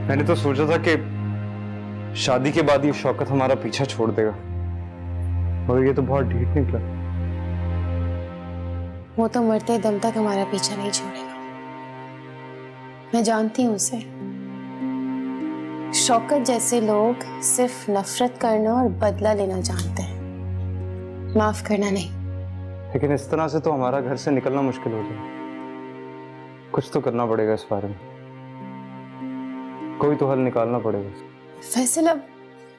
मैंने तो सोचा था कि शादी के बाद ये शौकत हमारा पीछा छोड़ देगा, और ये तो बहुत ढीठ निकला। वो तो मरते दम तक हमारा पीछा नहीं छोड़ेगा। मैं जानती हूँ उसे। शौकत जैसे लोग सिर्फ नफरत करना और बदला लेना जानते हैं, माफ करना नहीं। लेकिन इस तरह से तो हमारा घर से निकलना मुश्किल हो जाए। कुछ तो करना पड़ेगा इस बारे में, कोई तो हल निकालना पड़ेगा। फैसल, अब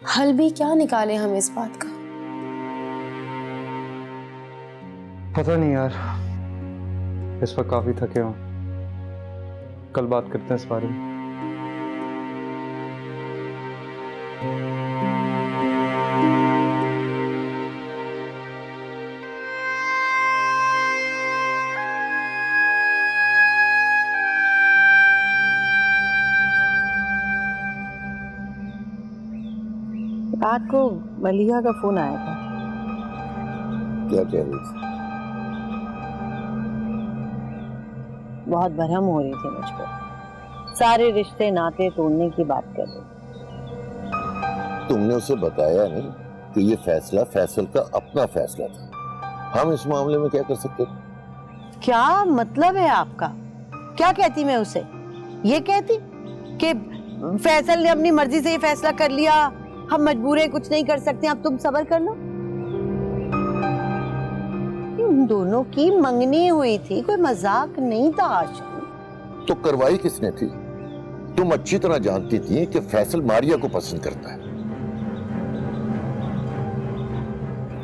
हल भी क्या निकाले हम इस बात का? पता नहीं यार, इस पर काफी थके हो। कल बात करते हैं इस बारे में। रात को मलिहा का फोन आया था। क्या कह रही थी? बहुत भरम हो रही थी मुझको, सारे रिश्ते नाते तोड़ने की बात कर रही। तुमने उसे बताया नहीं कि ये फैसला फैसल का अपना फैसला था। हम इस मामले में क्या कर सकते थे? क्या मतलब है आपका? क्या कहती मैं उसे? ये कहती कि फैसल ने अपनी मर्जी से ये फैसला कर लिया, हम मजबूर हैं, कुछ नहीं कर सकते, अब तुम सब्र कर लो। उन दोनों की मंगनी हुई थी, कोई मजाक नहीं था आशिम। तो करवाई किसने थी? तुम अच्छी तरह जानती थी कि फैसल मारिया को पसंद करता है।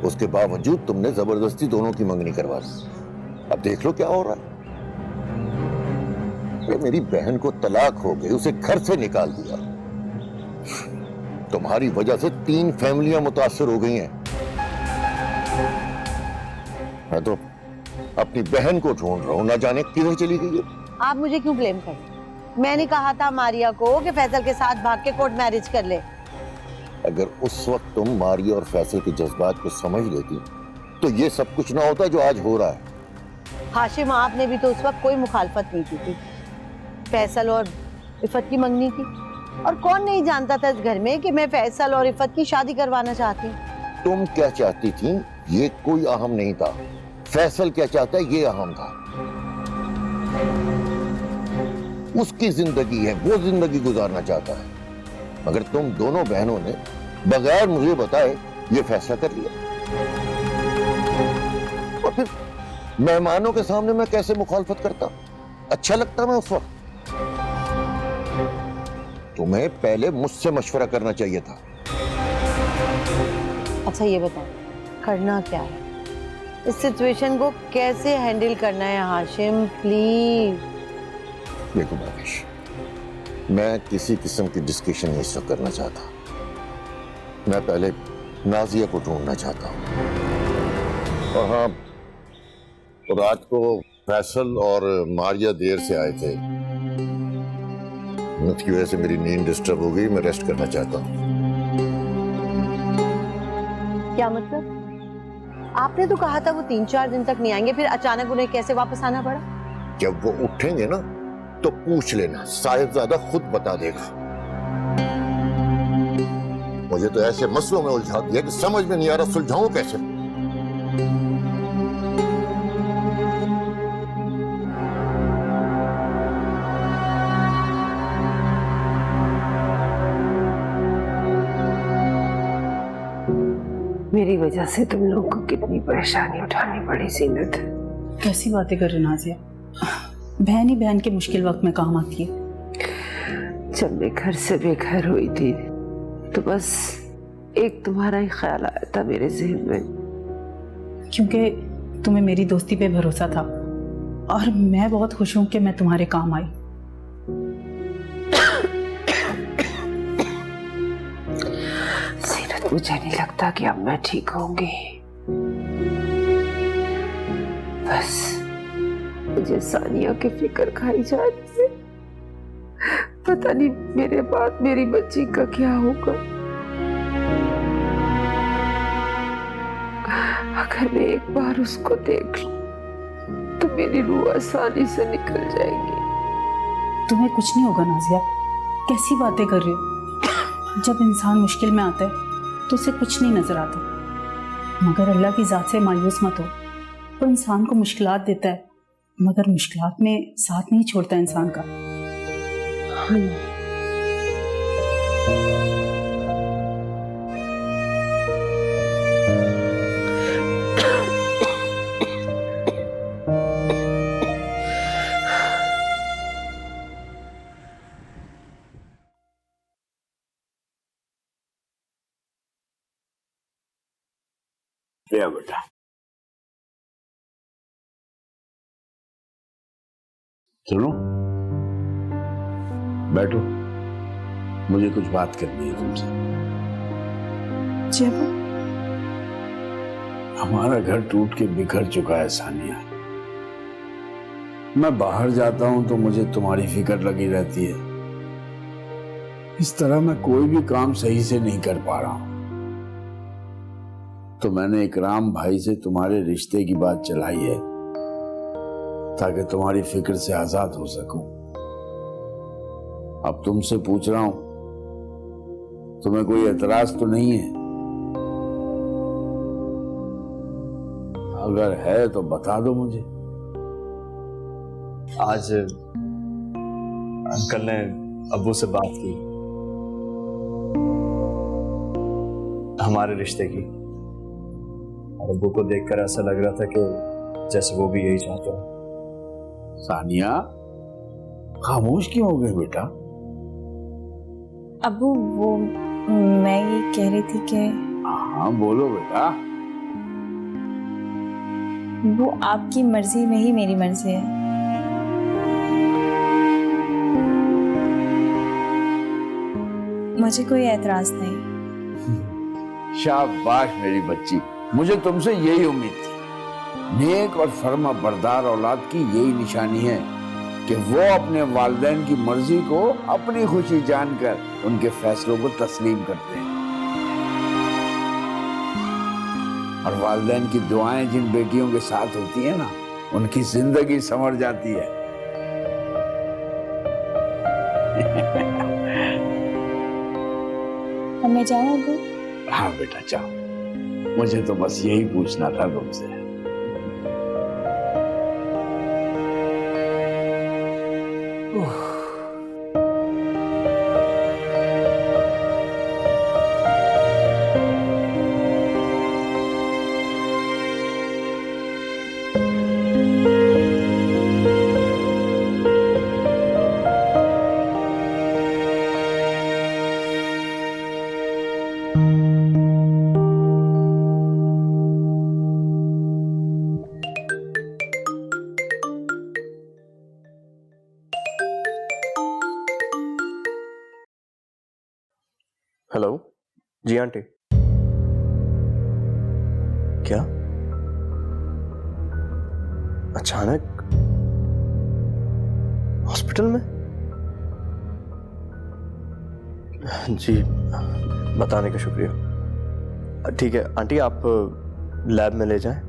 उसके बावजूद तुमने जबरदस्ती दोनों की मंगनी करवा दी। अब देख लो क्या हो रहा है। मेरी बहन को तलाक हो गई, उसे घर से निकाल दिया। तुम्हारी वजह से 3 फैमिलियां मुतासर हो गई हैं। मैं तो अपनी बहन को ढूंढ रहा हूं, ना जाने किधर चली गई है। आप मुझे क्यों ब्लेम कर? मैंने कहा था मारिया को कि फैसल के साथ भाग के कोर्ट मैरिज कर ले। अगर उस वक्त तुम मारिया और फैसल के जज्बात को समझ लेती तो ये सब कुछ ना होता जो आज हो रहा है। हाशिम, आपने भी तो उस वक्त कोई मुखालफत नहीं की थी। फैसल और इफत की मंगनी थी, और कौन नहीं जानता था इस घर में कि मैं फैसल और इफत की शादी करवाना चाहती हूँ। तुम क्या चाहती थी ये कोई अहम नहीं था, फैसल क्या चाहता है ये अहम था। उसकी जिंदगी है, वो जिंदगी गुजारना चाहता है, मगर तुम दोनों बहनों ने बगैर मुझे बताए ये फैसला कर लिया। और फिर मेहमानों के सामने मैं कैसे मुखालफत करता? अच्छा लगता मैं उस वक्त? तुम्हें पहले मुझसे मशवरा करना चाहिए था। अच्छा ये बताओ, करना क्या है? इस सिचुएशन को कैसे हैंडल करना है हाशिम, प्लीज? देखो भावेश, मैं किसी किस्म की डिस्कशन नहीं इस वक्त करना चाहता। मैं पहले नाजिया को ढूंढना चाहता हूँ। और हाँ, रात को फैसल और मारिया देर से आए थे, उसकी वजह से मेरी नींद डिस्टर्ब हो गई। मैं रेस्ट करना चाहता हूँ। क्या मतलब? आपने तो कहा था वो 3-4 दिन तक नहीं आएंगे, फिर अचानक उन्हें कैसे वापस आना पड़ा? जब वो उठेंगे ना तो पूछ लेना, साहिबजादा खुद बता देगा। मुझे तो ऐसे मसलों में उलझा दिया कि समझ में नहीं आ रहा सुलझाऊं कैसे। मेरी वजह से तुम लोगों को कितनी परेशानी उठानी पड़ी जीनत। कैसी बातें कर रहे हो नाजिया? बहन ही बहन के मुश्किल वक्त में काम आती है। जब मैं घर से बेघर हुई थी तो बस एक तुम्हारा ही ख्याल आया था मेरे ज़हन में, क्योंकि तुम्हें मेरी दोस्ती पे भरोसा था, और मैं बहुत खुश हूं कि मैं तुम्हारे काम आई। जीनत, मुझे नहीं लगता कि अब मैं ठीक होंगी। बस मुझे सानिया की फिक्र खाई जा रही है। पता नहीं मेरे बाद मेरी बच्ची का क्या होगा। अगर मैं एक बार उसको देख लूं तो मेरी रूह आसानी से निकल जाएगी। तुम्हें कुछ नहीं होगा नाजिया, कैसी बातें कर रहे हो? जब इंसान मुश्किल में आता है तो उसे कुछ नहीं नजर आता, मगर अल्लाह की जात से मायूस मत हो। वो इंसान को मुश्किलात देता है, मगर मुश्किलात में साथ नहीं छोड़ता इंसान का। या बेटा, सुनो, बैठो, मुझे कुछ बात करनी है तुमसे। जब हमारा घर टूट के बिखर चुका है सानिया। मैं बाहर जाता हूं तो मुझे तुम्हारी फिक्र लगी रहती है। इस तरह मैं कोई भी काम सही से नहीं कर पा रहा हूं। तो मैंने इकराम भाई से तुम्हारे रिश्ते की बात चलाई है ताकि तुम्हारी फिक्र से आजाद हो सकूं। अब तुमसे पूछ रहा हूं, तुम्हें कोई एतराज तो नहीं है? अगर है तो बता दो मुझे। आज अंकल ने अब्बू से बात की हमारे रिश्ते की, और अब्बू को देखकर ऐसा लग रहा था कि जैसे वो भी यही चाहते हो। सानिया, खामोश क्यों हो गए बेटा? अब्बू, वो मैं ये कह रही थी कि हाँ बोलो बेटा। वो आपकी मर्जी में ही मेरी मर्जी है। मुझे कोई एतराज नहीं। शाबाश मेरी बच्ची, मुझे तुमसे यही उम्मीद थी। नेक और फर्मा बरदार औलाद की यही निशानी है कि वो अपने वालिदैन की मर्जी को अपनी खुशी जानकर उनके फैसलों को तस्लीम करते हैं। और वालिदैन की दुआएं जिन बेटियों के साथ होती है ना, उनकी जिंदगी संवर जाती है। अब मैं जाऊँ अब्बू? हाँ बेटा जाओ, मुझे तो बस यही पूछना था तुमसे। हेलो जी आंटी। क्या अचानक हॉस्पिटल में? जी बताने का शुक्रिया। ठीक है आंटी, आप लैब में ले जाएं,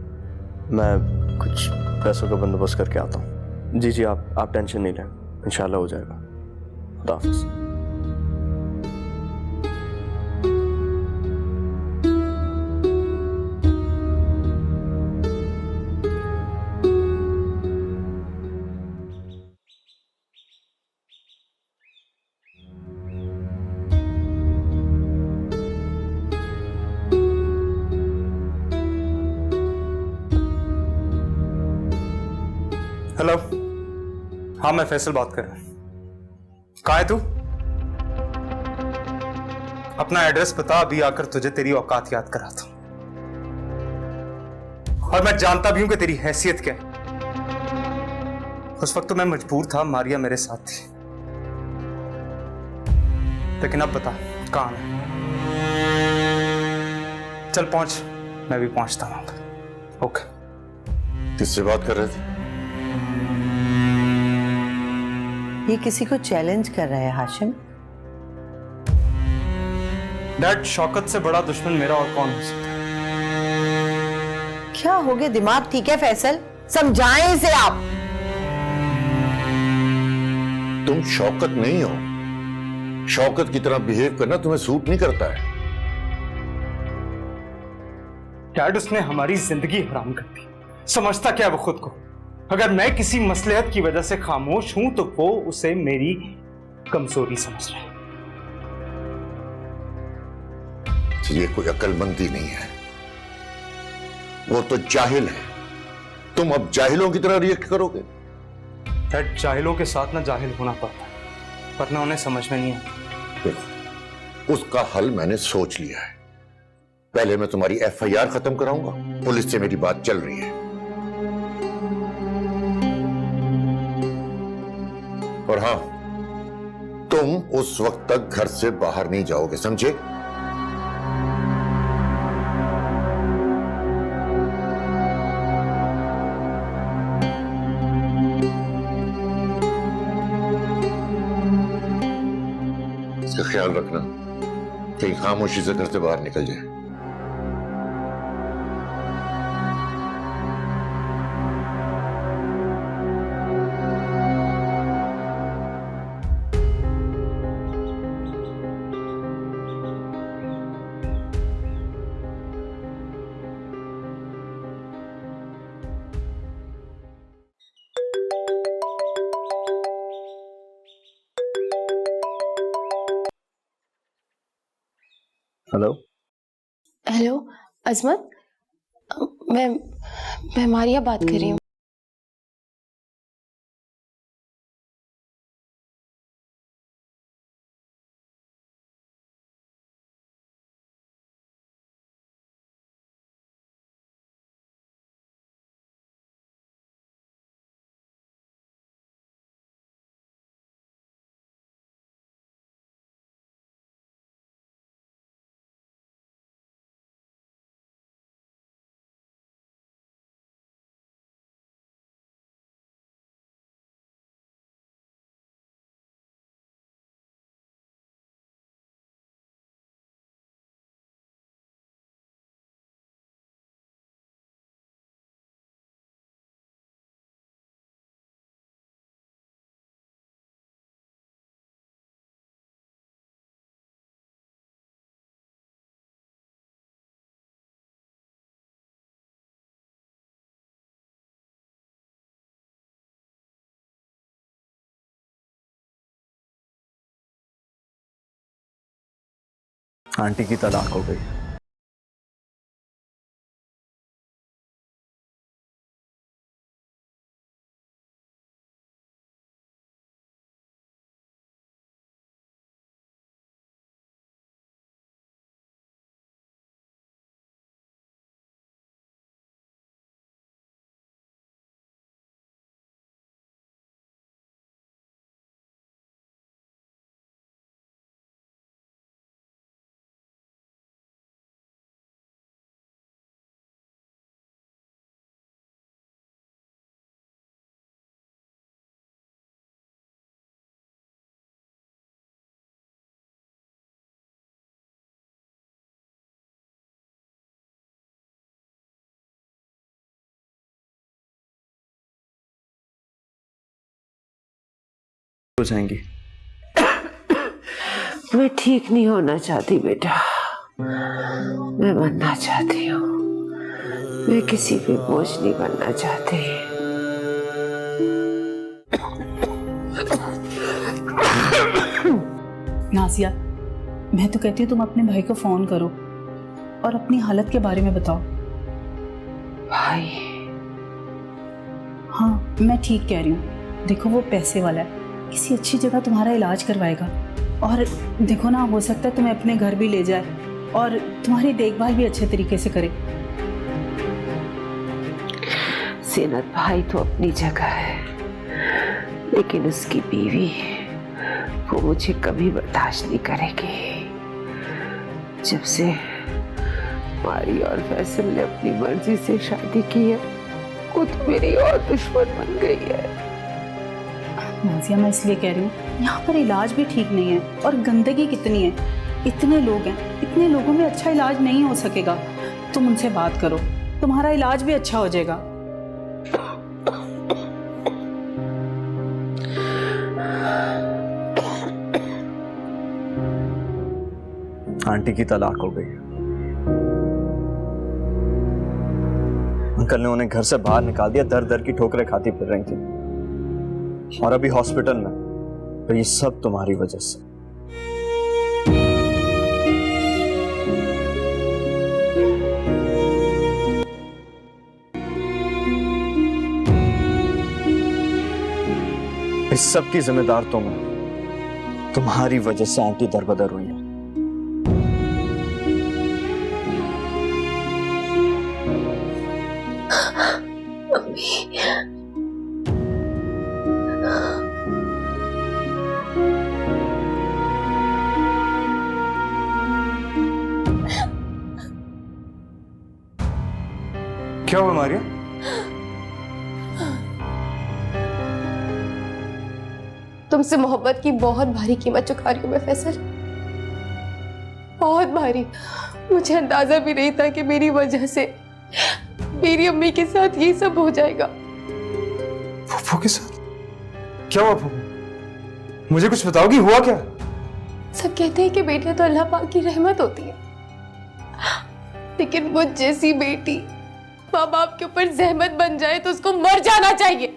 मैं कुछ पैसों का बंदोबस्त करके आता हूँ। जी आप टेंशन नहीं लें, इंशाल्लाह हो जाएगा। खुदा हाफिज़। हेलो, हाँ मैं फैसल बात कर रहा हूँ। कहाँ है तू? अपना एड्रेस बता, अभी आकर तुझे तेरी औकात याद कराता हूँ। और मैं जानता भी हूं कि तेरी हैसियत क्या है। उस वक्त तो मैं मजबूर था, मारिया मेरे साथ थी, लेकिन अब बता कहाँ है? चल पहुंच, मैं भी पहुंचता हूं। ओके। किससे बात कर रहे थे? ये किसी को चैलेंज कर रहा है हाशिम। डैड, शौकत से बड़ा दुश्मन मेरा और कौन हो सकता है? क्या हो गया? दिमाग ठीक है फैसल? समझाएं इसे आप। तुम शौकत नहीं हो, शौकत की तरह बिहेव करना तुम्हें सूट नहीं करता है। डैड, उसने हमारी जिंदगी हराम कर दी। समझता क्या वो खुद को? अगर मैं किसी मसलहत की वजह से खामोश हूं तो वो उसे मेरी कमजोरी समझ रहा है। ये कोई अक्लमंदी नहीं है, वो तो जाहिल है। तुम अब जाहिलों की तरह रिएक्ट करोगे? डैड, जाहिलों के साथ ना जाहिल होना पड़ता है, वरना उन्हें समझ में नहीं आता। देखो, उसका हल मैंने सोच लिया है। पहले मैं तुम्हारी FIR खत्म कराऊंगा, पुलिस से मेरी बात चल रही है। और हां, तुम उस वक्त तक घर से बाहर नहीं जाओगे, समझे? इसका ख्याल रखना कहीं खामोशी से घर से बाहर निकल जाए। हेलो हेलो अजमत, मैं मारिया बात कर रही हूँ। आंटी की तलाक हो गई। हो जाएंगी। मैं ठीक नहीं होना चाहती बेटा, मैं बनना चाहती हूँ। मैं किसी पे बोझ नहीं बनना चाहती। नाजिया, मैं तो कहती हूँ तुम अपने भाई को फोन करो और अपनी हालत के बारे में बताओ। भाई? हाँ, मैं ठीक कह रही हूँ। देखो, वो पैसे वाला है, किसी अच्छी जगह तुम्हारा इलाज करवाएगा। और देखो ना, हो सकता है तुम्हें अपने घर भी ले जाए और तुम्हारी देखभाल भी अच्छे तरीके से करे। सीनत भाई तो अपनी जगह है, लेकिन उसकी बीवी वो मुझे कभी बर्दाश्त नहीं करेगी। जब से मारी और फैसल ने अपनी मर्जी से शादी की है, वो तो मेरी और दुश्मन बन गई है। नाजिया, मैं इसलिए कह रही हूँ, यहाँ पर इलाज भी ठीक नहीं है और गंदगी कितनी है। इतने लोग हैं, इतने लोगों में अच्छा इलाज नहीं हो सकेगा। तुम उनसे बात करो, तुम्हारा इलाज भी अच्छा हो जाएगा। आंटी की तलाक हो गई। अंकल ने उन्हें घर से बाहर निकाल दिया, दर दर की ठोकरें खाती फिर रही थी और अभी हॉस्पिटल में। तो ये सब तुम्हारी वजह से। इस सब की जिम्मेदार तुम हो। तुम्हारी वजह से आंटी दरबदर हुई है। क्या हुआ मारिया? तुमसे मोहब्बत की बहुत भारी कीमत चुका रही हूं मैं फैसल, बहुत भारी। मुझे अंदाजा भी नहीं था कि मेरी वजह से मेरी अम्मी के साथ ये सब हो जाएगा। फूफू के साथ क्या हुआ? फूफू, मुझे कुछ बताओगी, हुआ क्या? सब कहते हैं कि बेटियां तो अल्लाह पाक की रहमत होती है, लेकिन मुझ जैसी बेटी माँ बाप के ऊपर जहमत बन जाए तो उसको मर जाना चाहिए।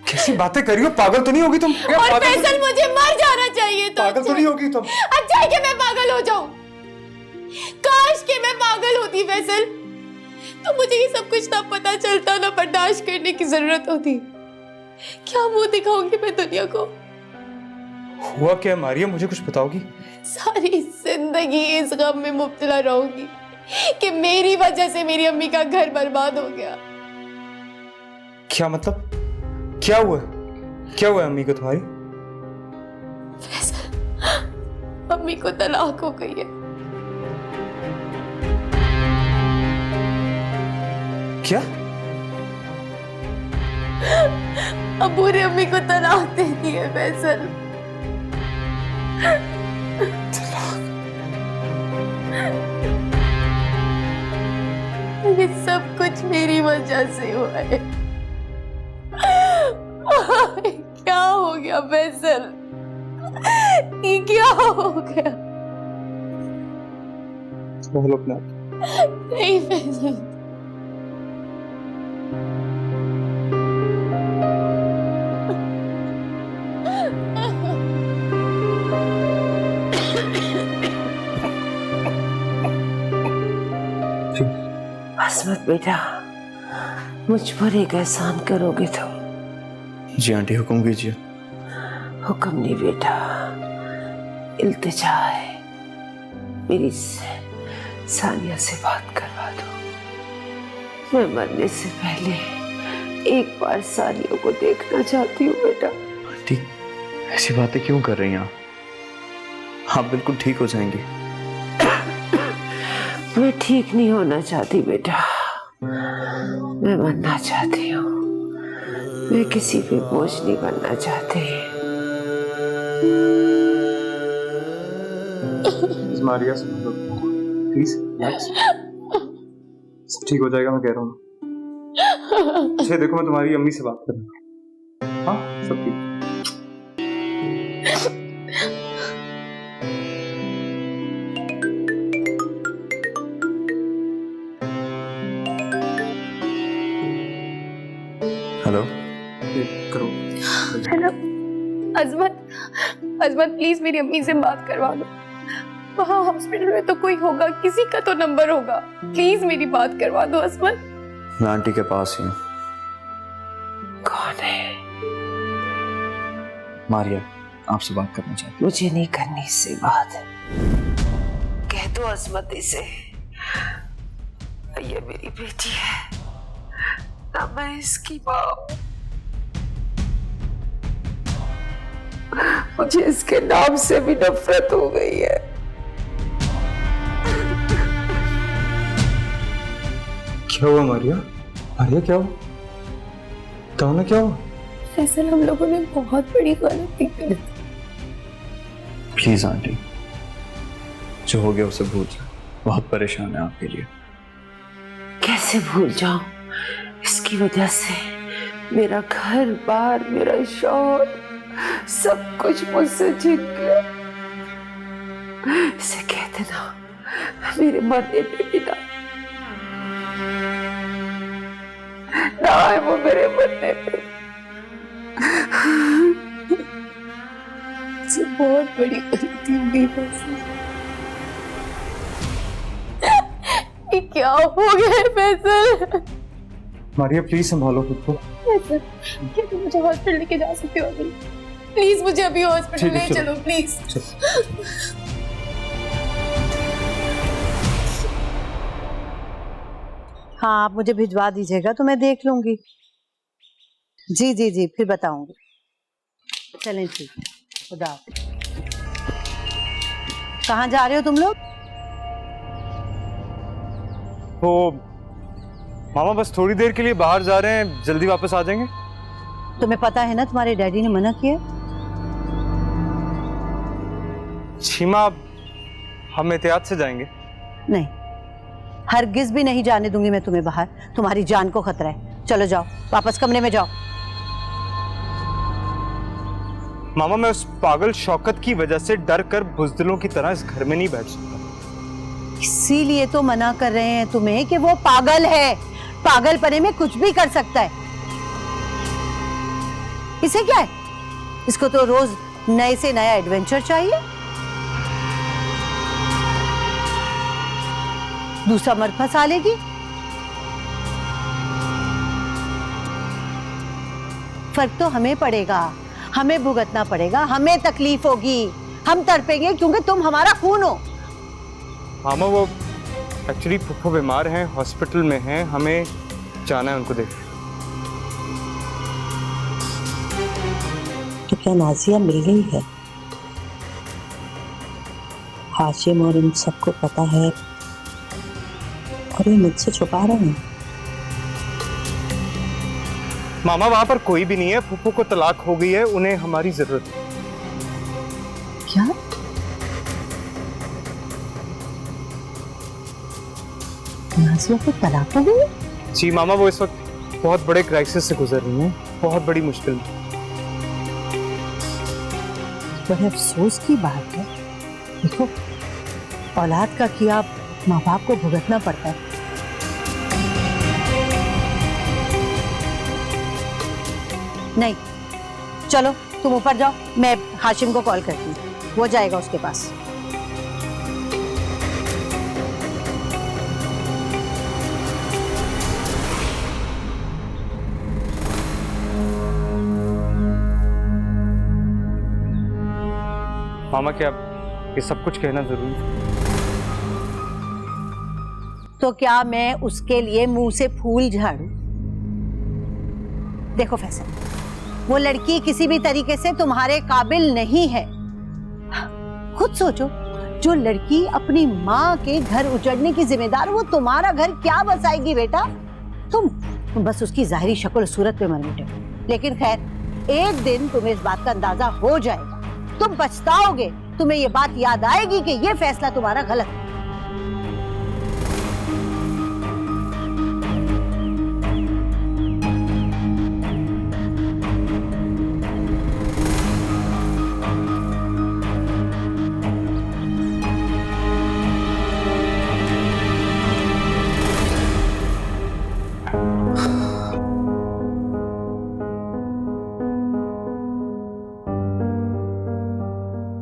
कैसी बातें कर रही हो? पागल तो नहीं होगी तुम? और फैसल मुझे मर जाना चाहिए। तो पागल तो नहीं होगी तुम? अच्छा है कि मैं पागल हो जाऊं। काश कि मैं पागल होती फैसल, तो मुझे ये सब कुछ ना पता चलता, ना बर्दाश्त करने की जरूरत होती। क्या मुंह दिखाऊंगी मैं दुनिया को? हुआ क्या मारिया, मुझे कुछ बताओगी? सारी जिंदगी इस गम में मुब्तला रहूंगी कि मेरी वजह से मेरी अम्मी का घर बर्बाद हो गया। क्या मतलब? क्या हुआ? क्या हुआ अम्मी को तुम्हारी? फैसल, अम्मी को तलाक हो गई है। क्या? अब्बू ने अम्मी को तलाक दे दी है फैसल। ये सब कुछ मेरी वजह से हुआ है। क्या हो गया फैसल? ये क्या हो गया? नहीं फैसल, असमत बेटा, मुझ पर एक एहसान करोगे तो? जी आंटी, हुक्म कीजिए। हुक्म नहीं बेटा, इल्तिजा है, मेरी सानिया से बात करवा दो। मैं मरने से पहले एक बार सानिया को देखना चाहती हूँ बेटा। आंटी, ऐसी बातें क्यों कर रही हैं आप बिल्कुल ठीक हो जाएंगी। मैं ठीक नहीं होना चाहती बेटा, मैं मरना चाहती हूँ। मैं किसी पे बोझ नहीं बनना चाहती। मारिया, प्लीज रिलैक्स, ठीक हो जाएगा, मैं कह रहा हूँ। अच्छा देखो, मैं तुम्हारी अम्मी से बात करूँ। हाँ, सब ठीक। हेलो, करो। हेलो अजमत, अजमत प्लीज मेरी अम्मी से बात करवा दो। वहाँ हॉस्पिटल में तो कोई होगा, किसी का तो नंबर होगा। प्लीज मेरी बात करवा दो अजमत। मैं आंटी के पास ही हूँ। कौन है? मारिया आपसे बात करना चाहती हूँ। मुझे नहीं करनी इससे बात। कह दो अजमत से, ये मेरी बेटी है ना, मैं इसकी माँ हूँ। मुझे इसके नाम से भी नफरत हो गई है। क्या हुआ मारिया? मारिया क्या हुआ? बताओ ना क्या हुआ? फैसल, हम लोगों ने बहुत बड़ी गलती कर दी। प्लीज आंटी, जो हो गया उसे भूल जाओ। बहुत परेशान है आपके लिए। कैसे भूल जाऊं? इसकी वजह से मेरा घर बार, मेरा शौहर, सब कुछ मुझसे छिन गया। इसे कहते ना, मेरे मरने पे भी ना है वो मेरे मरने पे। मुझसे बहुत बड़ी गलती हो गई फैसल। ये क्या हो गया है फैसल? मारिया प्लीज संभालो खुद को। फैसल, क्या तुम मुझे हॉस्पिटल लेके जा सकते हो अभी? प्लीज मुझे अभी हॉस्पिटल ठीक है, ले चलो। चलो प्लीज। हाँ, आप मुझे भिजवा दीजिएगा तो मैं देख लूंगी। जी जी जी, फिर बताऊंगी। चलें, ठीक है, खुदा हाफिज। कहाँ जा रहे हो तुम लोग? तो मामा बस थोड़ी देर के लिए बाहर जा रहे हैं, जल्दी वापस आ जाएंगे। तुम्हें पता है ना तुम्हारे डैडी ने मना किया। छीमा, हम एहतियात से जाएंगे। नहीं, हरगिज भी नहीं जाने दूंगी मैं तुम्हें बाहर। तुम्हारी जान को खतरा है। चलो जाओ, वापस कमरे में जाओ। मामा, मैं उस पागल शौकत की वजह से डर कर बुजदिलों की तरह इस घर में नहीं बैठ सकता। इसीलिए तो मना कर रहे हैं तुम्हें कि वो पागल है। पागलपने में कुछ भी कर सकता है। इसे क्या है? इसको तो रोज नए से नया एडवेंचर चाहिए। दूसरा मर्द फंसा लेगी। फर्क तो हमें पड़ेगा, हमें भुगतना पड़ेगा, हमें तकलीफ होगी, हम तड़पेंगे क्योंकि तुम हमारा खून हो। मामा, वो एक्चुअली फुफ्फो बीमार हैं, हॉस्पिटल में हैं, हमें जाना है उनको देखने। तो क्या नाजिया मिल गई है? हाशिम और इन सबको पता है और ये मुझसे छुपा रहे हैं। मामा, वहां पर कोई भी नहीं है। फुफ्फो को तलाक हो गई है, उन्हें हमारी जरूरत है। क्या? नाजिया को तलाक हो गई? जी मामा, वो इस वक्त बहुत बड़े क्राइसिस से गुजर रही हैं, बहुत बड़ी मुश्किल में। बड़े अफसोस की बात है। देखो, औलाद का किया माँ बाप को भुगतना पड़ता है। नहीं, चलो तुम ऊपर जाओ, मैं हाशिम को कॉल करती हूँ, वो जाएगा उसके पास। मामा, क्या ये सब कुछ कहना जरूरी है? तो क्या मैं उसके लिए मुंह से फूल झाड़ू? देखो फैसल, वो लड़की किसी भी तरीके से तुम्हारे काबिल नहीं है। खुद सोचो, जो लड़की अपनी माँ के घर उजड़ने की जिम्मेदार, वो तुम्हारा घर क्या बसाएगी बेटा? तुम बस उसकी जाहिरी शक्ल सूरत पे मर मिटे। लेकिन खैर, एक दिन तुम्हें इस बात का अंदाजा हो जाएगा, तुम पछताओगे, तुम्हें ये बात याद आएगी कि ये फैसला तुम्हारा गलत है।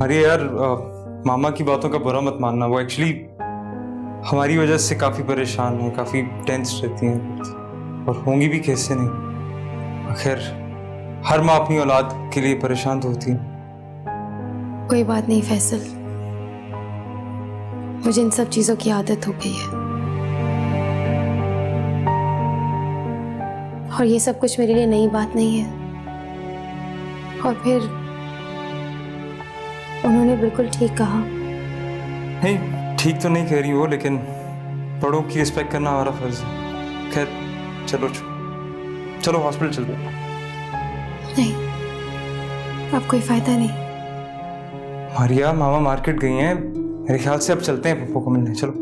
अरे यार, मामा की बातों का बुरा मत मानना। वो एक्चुअली हमारी वजह से काफ़ी परेशान है, काफ़ी टेंस रहती हैं, और होंगी भी कैसे नहीं। आखिर हर माँ अपनी औलाद के लिए परेशान तो होती है। कोई बात नहीं फैसल, मुझे इन सब चीजों की आदत हो गई है, और ये सब कुछ मेरे लिए नई बात नहीं है। और फिर उन्होंने बिल्कुल ठीक कहा। नहीं, ठीक तो नहीं कह रही हो, लेकिन बड़ों की रिस्पेक्ट करना हमारा फर्ज है। खैर, चलो हॉस्पिटल चलते हैं। नहीं, अब कोई फायदा नहीं। मारिया, मामा मार्केट गई हैं, मेरे ख्याल से अब चलते हैं पप्पू को मिलने। चलो।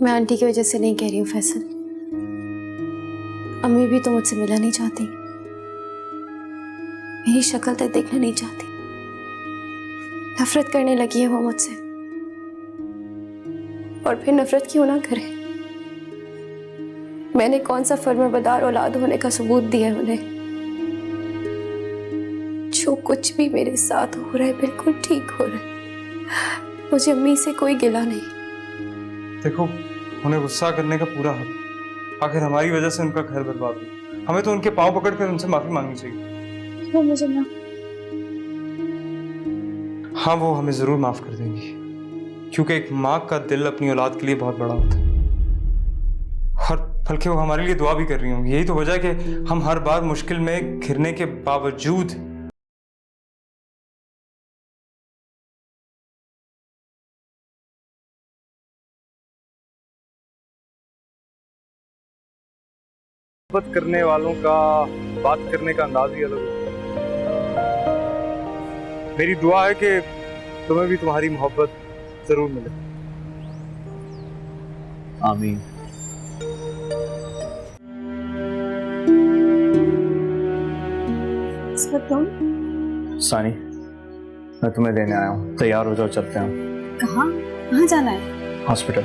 मैं आंटी की वजह से नहीं कह रही हूँ फैसल, अम्मी भी तो मुझसे मिलना नहीं चाहती, मेरी शक्ल तक देखना नहीं चाहती, नफरत करने लगी है वो मुझसे। और फिर नफरत क्यों ना करे? मैंने कौन सा फर्माबरदार औलाद होने का सबूत दिया है उन्हें? जो कुछ भी मेरे साथ हो रहा है बिल्कुल ठीक हो रहा है। मुझे अम्मी से कोई गिला नहीं। देखो, उन्हें गुस्सा करने का पूरा हक है। आखिर हमारी वजह से उनका घर बर्बाद हुआ। हमें तो उनके पांव पकड़कर उनसे माफी मांगनी चाहिए। वो मुझे ना, हाँ, वो हमें जरूर माफ कर देंगी, क्योंकि एक माँ का दिल अपनी औलाद के लिए बहुत बड़ा होता है। और बल्कि वो हमारे लिए दुआ भी कर रही होंगी। यही तो वजह है कि हम हर बार मुश्किल में घिरने के बावजूद मोहब्बत करने वालों का बात करने का अंदाज ही अलग होता है। मेरी दुआ है कि तुम्हें भी तुम्हारी मोहब्बत जरूर मिले। आमीन। सानी, मैं तुम्हें देने आया हूँ। तैयार हो जाओ, चलते हैं। कहाँ कहाँ जाना है? हॉस्पिटल।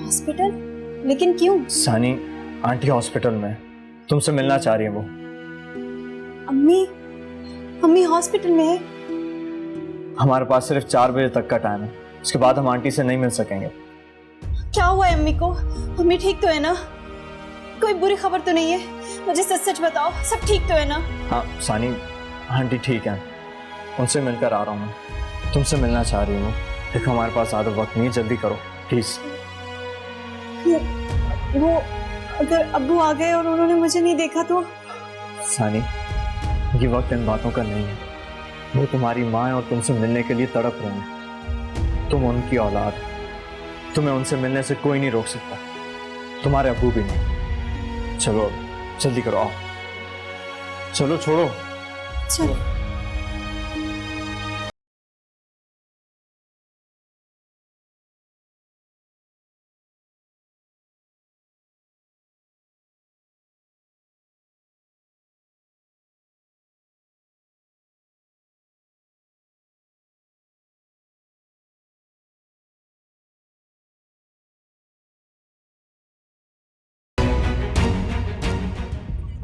हॉस्पिटल? लेकिन क्यों? सानी, आंटी हॉस्पिटल में तुमसे मिलना चाह रही है वो। अम्मी अम्मी हॉस्पिटल में है? हमारे पास सिर्फ 4 बजे तक का टाइम है, उसके बाद हम आंटी से नहीं मिल सकेंगे। क्या हुआ है अम्मी को? अम्मी ठीक तो है ना? कोई बुरी खबर तो नहीं है? मुझे सच सच बताओ, सब ठीक तो है ना? हाँ सानी, आंटी ठीक है, उनसे मिलकर आ रहा हूँ मैं। तुमसे मिलना चाह रही हूँ। देखो, हमारे पास ज़्यादा वक्त नहीं है, जल्दी करो प्लीज। वो अगर अब्बू आ गए और उन्होंने मुझे नहीं देखा तो? सानी, ये वक्त इन बातों का नहीं है। वो तुम्हारी माँ है और तुमसे मिलने के लिए तड़प रही है। तुम उनकी औलाद, तुम्हें उनसे मिलने से कोई नहीं रोक सकता, तुम्हारे अब्बू भी नहीं। चलो जल्दी करो, आओ। चलो, छोड़ो। चलो।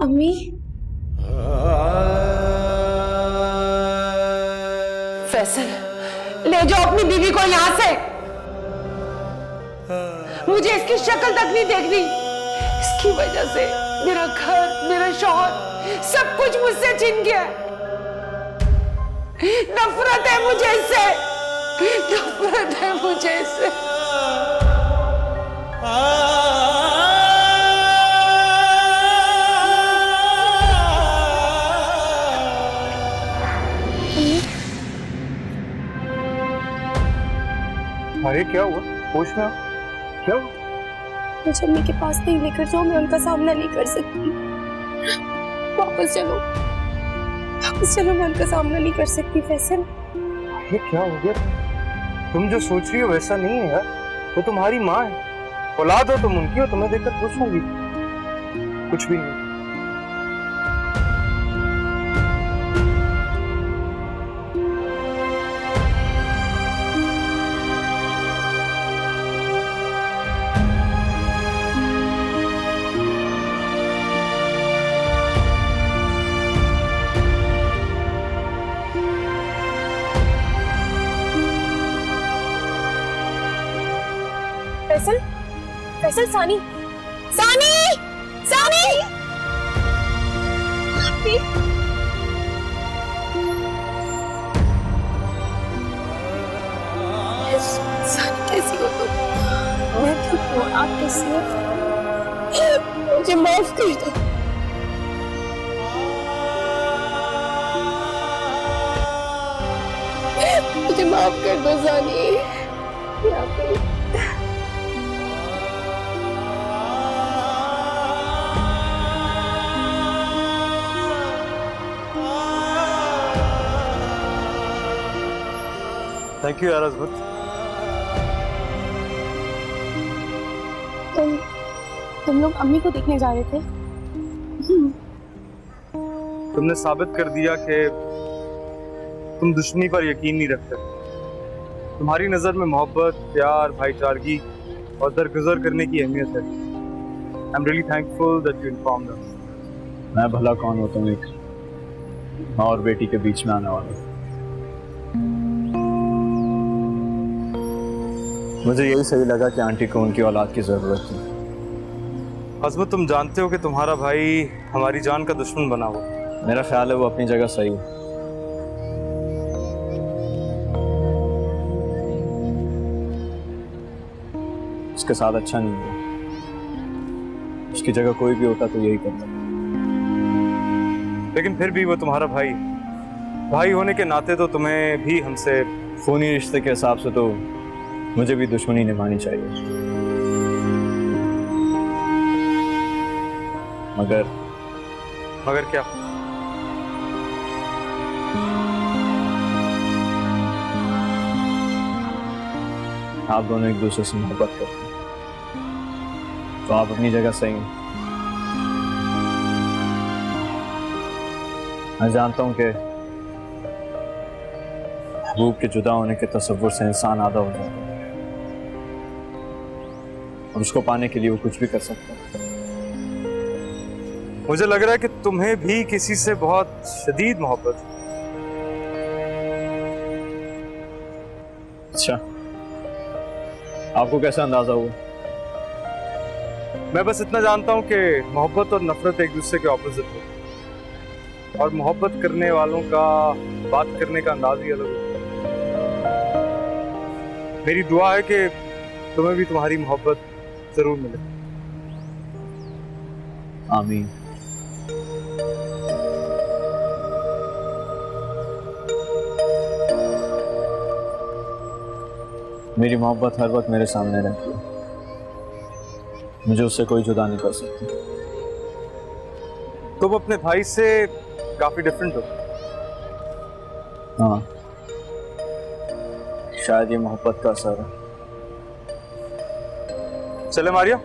अम्मी, फैसल, ले जाओ अपनी बीवी को यहाँ से। मुझे इसकी शक्ल तक नहीं देखनी। इसकी वजह से मेरा घर, मेरा शौहर, सब कुछ मुझसे छिन गया। नफरत है मुझे इससे, नफरत है मुझे इससे। अरे क्या हुआ? होश में आओ, क्या हुआ? मुझे अम्मी के पास नहीं लेकर जाओ, मैं उनका सामना नहीं कर सकती। वापस चलो, वापस चलो, मैं उनका सामना नहीं कर सकती। फैसल, ये क्या हो गया? तुम जो सोच रही हो वैसा नहीं है यार। वो तुम्हारी माँ है, औलाद हो तुम उनकी, हो तुम्हें देखकर खुश होंगी। कुछ भी नहीं। फैसल, फैसल, सानी, सानी, सानी, सानी कैसी हो तुम? मैं ठीक हूँ, आप कैसी हो? मुझे माफ कर दो। मुझे माफ कर दो सानी। थैंक यू यार अजमत। तुम लोग अम्मी को देखने जा रहे थे? तुमने साबित कर दिया कि तुम दुश्मनी पर यकीन नहीं रखते। तुम्हारी नज़र में मोहब्बत, प्यार, भाईचारगी और दरगुजर करने की अहमियत है। I am really thankful that you informed us. मैं भला कौन होता हूँ एक माँ और बेटी के बीच में आने वाला। मुझे यही सही लगा कि आंटी को उनकी औलाद की जरूरत थी। अज़मत, तुम जानते हो कि तुम्हारा भाई हमारी जान का दुश्मन बना हुआ। मेरा ख्याल है वो अपनी जगह सही है। उसके साथ अच्छा नहीं हुआ। उसकी जगह कोई भी होता तो यही करता। लेकिन फिर भी वो तुम्हारा भाई होने के नाते तो तुम्हें भी हमसे खूनी रिश्ते के हिसाब से तो मुझे भी दुश्मनी निभानी चाहिए। मगर क्या? आप दोनों एक दूसरे से मोहब्बत करते हैं तो आप अपनी जगह सही हैं। मैं जानता हूं कि महबूब के जुदा होने के तसव्वुर से इंसान आधा हो जाता है और उसको पाने के लिए वो कुछ भी कर सकता है। मुझे लग रहा है कि तुम्हें भी किसी से बहुत शदीद मोहब्बत है। अच्छा, आपको कैसा अंदाजा हुआ? मैं बस इतना जानता हूं कि मोहब्बत और नफरत एक दूसरे के ऑपोजिट है और मोहब्बत करने वालों का बात करने का अंदाज ही अलग होता है। मेरी दुआ है कि तुम्हें भी तुम्हारी मोहब्बत जरूर मिले। आमीन। मेरी मोहब्बत हर वक्त मेरे सामने रहती है। मुझे उससे कोई जुदा नहीं कर सकती। तुम अपने भाई से काफी डिफरेंट हो। हाँ, शायद ये मोहब्बत का असर है। चले मारिया।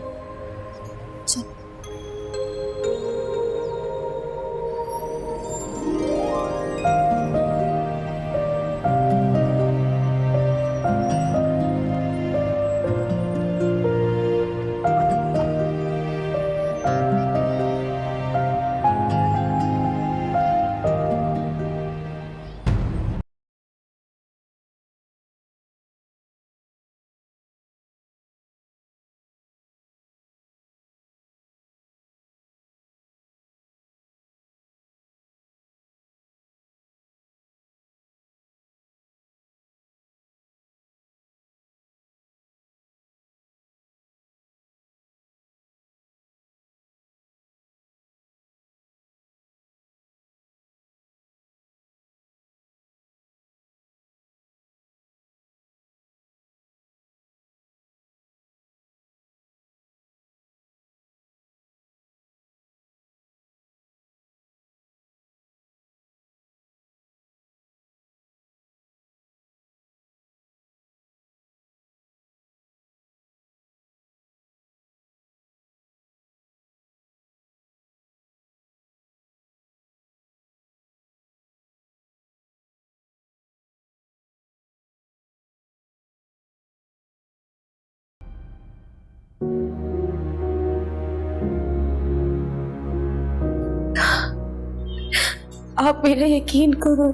आप मेरा यकीन करो,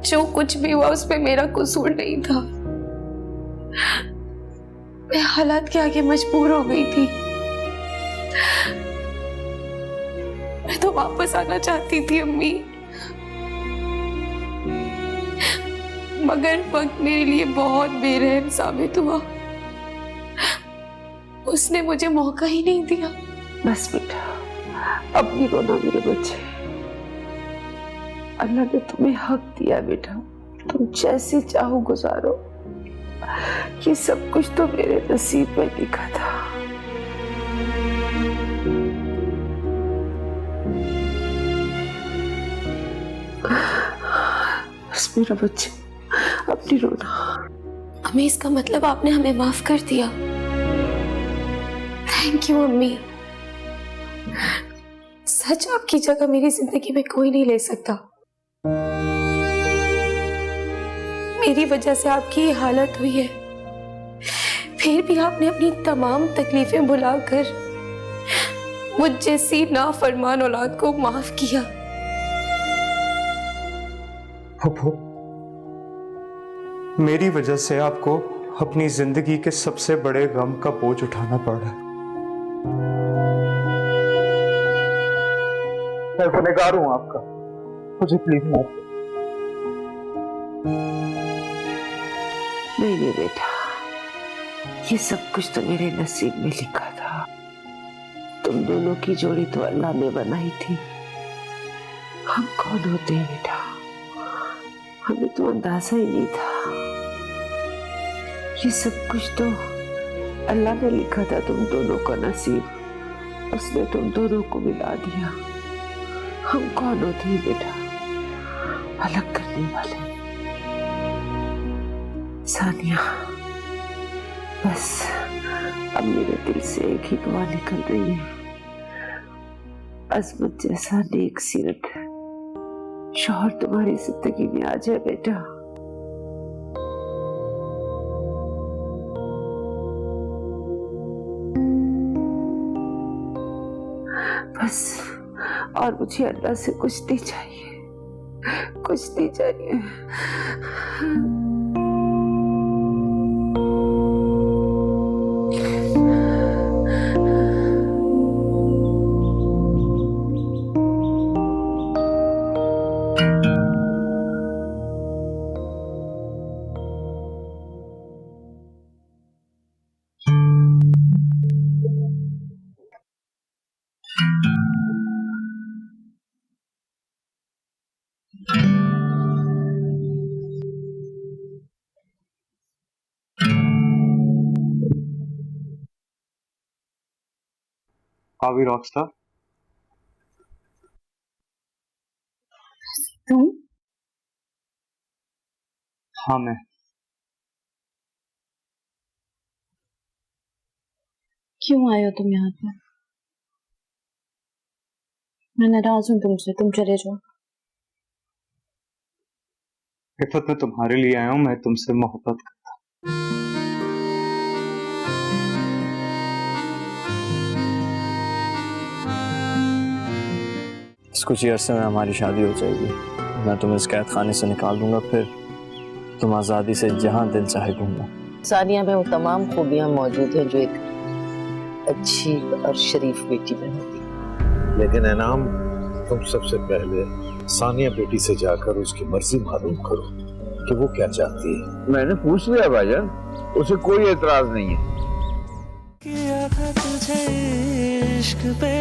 जो कुछ भी हुआ उसमें मेरा कसूर नहीं था। मैं हालात के आगे मजबूर हो गई थी। मैं तो वापस आना चाहती थी अम्मी, मगर वक्त मेरे लिए बहुत बेरहम साबित हुआ। उसने मुझे मौका ही नहीं दिया। बस बेटा, अपनी रोना मेरे बच्चे। अल्लाह ने तुम्हें हक दिया बेटा, तुम जैसे चाहो गुजारो। ये सब कुछ तो मेरे नसीब में लिखा था। बस मेरा बच्चे, अपनी रोना। अम्मी, इसका मतलब आपने हमें माफ कर दिया। थैंक यू अम्मी। सच, आपकी जगह मेरी जिंदगी में कोई नहीं ले सकता। मेरी वजह से आपकी ये हालत हुई है, फिर भी आपने अपनी तमाम तकलीफें भुलाकर मुझ जैसी नाफरमान औलाद को माफ किया। फूफो, मेरी वजह से आपको अपनी जिंदगी के सबसे बड़े गम का बोझ उठाना पड़ रहा है। मैं गुनहगार हूं आपका, मुझे प्लीज माफ करो। नहीं बेटा, ये सब कुछ तो मेरे नसीब में लिखा था। तुम दोनों की जोड़ी तो अल्लाह ने बनाई थी। हम कौन होते हैं बेटा, हमें तो अंदाजा ही नहीं था। ये सब कुछ तो अल्लाह ने लिखा था तुम दोनों का नसीब, उसने तुम दोनों को मिला दिया। हम कौन होते हैं बेटा, अलग करने वाले। सानिया, बस अब मेरे दिल से एक ही दुआ निकल रही है, अजमत जैसा नेक सीरत शौहर तुम्हारी जिंदगी में आ जाए बेटा। बस और मुझे अल्लाह से कुछ नहीं चाहिए, कुछ नहीं चाहिए। कावी रॉकस्टार, तुम? हाँ मैं। क्यों आए हो तुम यहाँ पे? मैं नाराज हूँ तुमसे, तुम चले जाओ। इफ़त, मैं तुम्हारे लिए आया हूँ, मैं तुमसे मोहब्बत करता हूँ। कुछ ही अरसे में हमारी शादी हो जाएगी। मैं तुम्हें इस कैद खाने से निकाल दूंगा, फिर तुम आज़ादी से जहाँ दिल चाहे घूमना। सानिया में वो तमाम खूबियां मौजूद हैं जो एक अच्छी और शरीफ बेटी में होती है। लेकिन इनाम, तुम सबसे पहले सानिया बेटी से जाकर उसकी मर्जी मालूम करो कि वो क्या चाहती है। मैंने पूछ लिया भाईजान, उसे कोई एतराज नहीं है। किया था तुझे इश्क पे